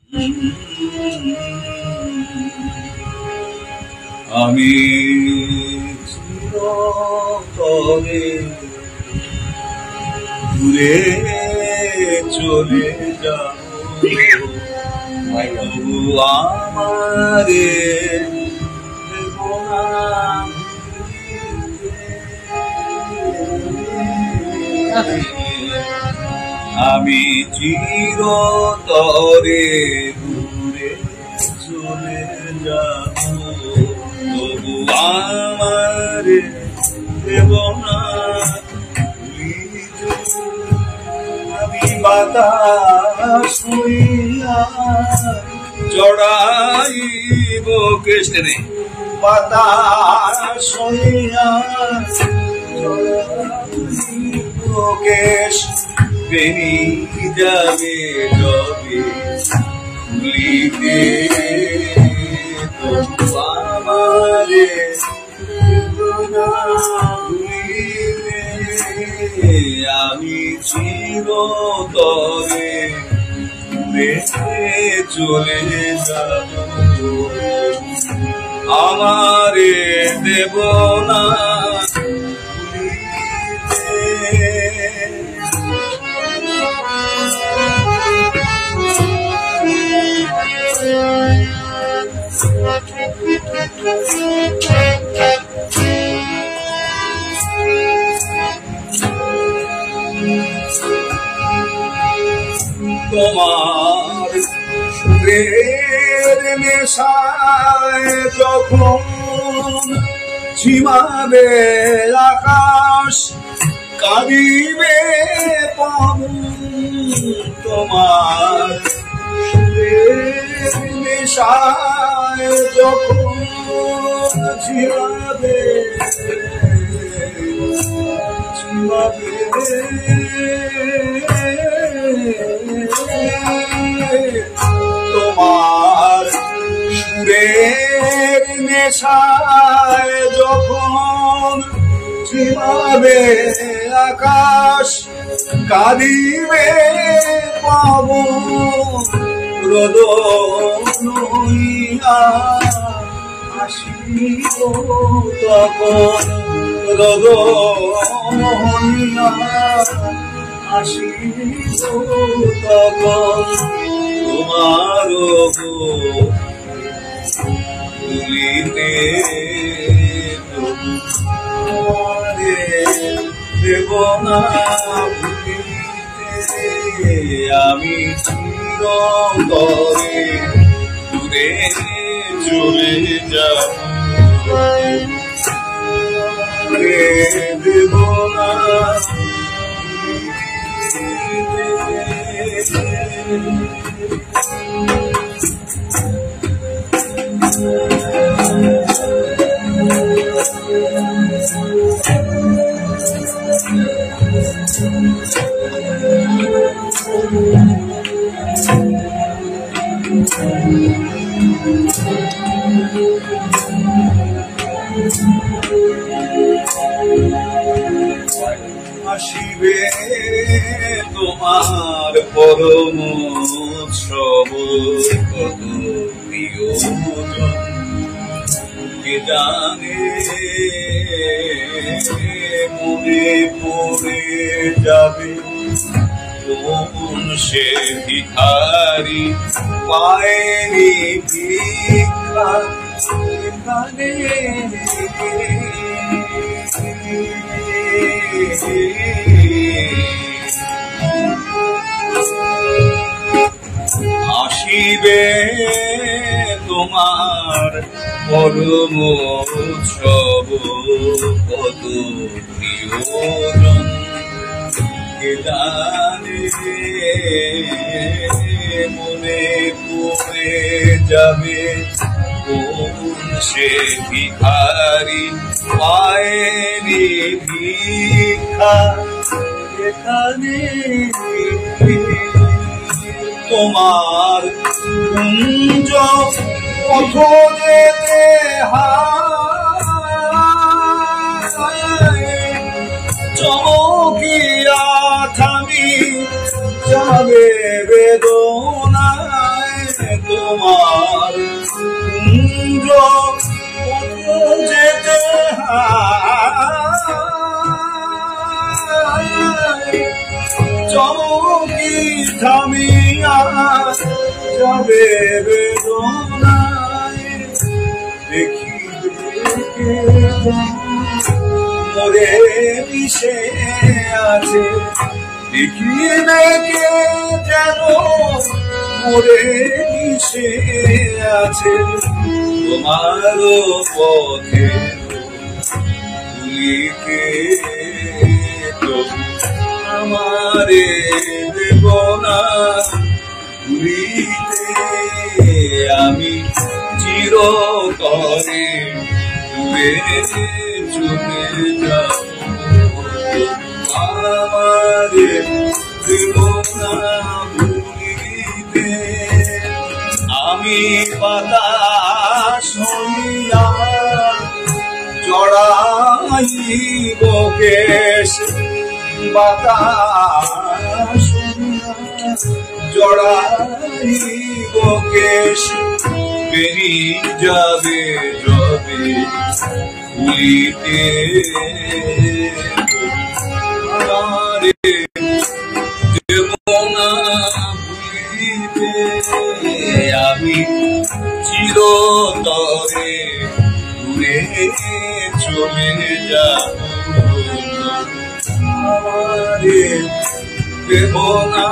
আমি চিরতরে দূরে চলে যাব, তবু আমারে দেব না। আমি চিরতরে দূরে চলে যাব, তবু আমারে দেব না। আমি বাতাস হইয়া জড়াইব কৃষ্ণে, বাতাস হইয়া জড়াইব কেশ, বেনি যাবে যবে ভুলিতে তবু আমারে ভুলিতে। আমি চিরতরে দূরে চলে যাব, আমারে দেব না তোমার সুরের নেশায় যখন ঝিমাবে আকাশ, কাঁদিবে পবন। তোমার সুরের নেশায় যখন ঝিমাবে তোমার সুরের নেশায় যখন ঝিমাবে আকাশ, কাঁদিবে পবন। রোদন হইয়া আসিব তখন, রোদন হইয়া আসিব তখন। তোমার ভুলিতে তোমারে দেব না ভুলিতে। আমি চিরতরে দূরে চলে যাব, দেব না আসিবে তোমার পরম উৎসব, কত প্রিয়জন কে জানে। মনে পড়ে যাবে কোন সে ভিখারি, পায়নি ভিক্ষা এখানে। আসিবে তোমার পরম উৎসব, কত প্রিয়জন কে জানে। মনে পড়ে যাবে কোন সে ভিখারি, পায়নি ভিক্ষা এখানে। তোমার কুঞ্জ পথ যেতে চমকিয়া থামি যাবে বেদনায়। যাবে বেদনায় দেখিবে মোরে মিশে আছে দেখিবে কে যেন মোরে মিশে আছে তোমার পথে ভুলিতে তো আমারে দেব না ভুলিতে আমি চিরতরে ডুবে চলে যাব আমারে দেব না ভুলিতে আমি বাতাস হইয়া জড়াইব কেশ বাতাস জড়াইব কেশ বেরি যাবে যবে ভুলিতে আমারে দেব না ভুলিতে আমি চিরতরে দূরে চলে যাব আমারে দেব না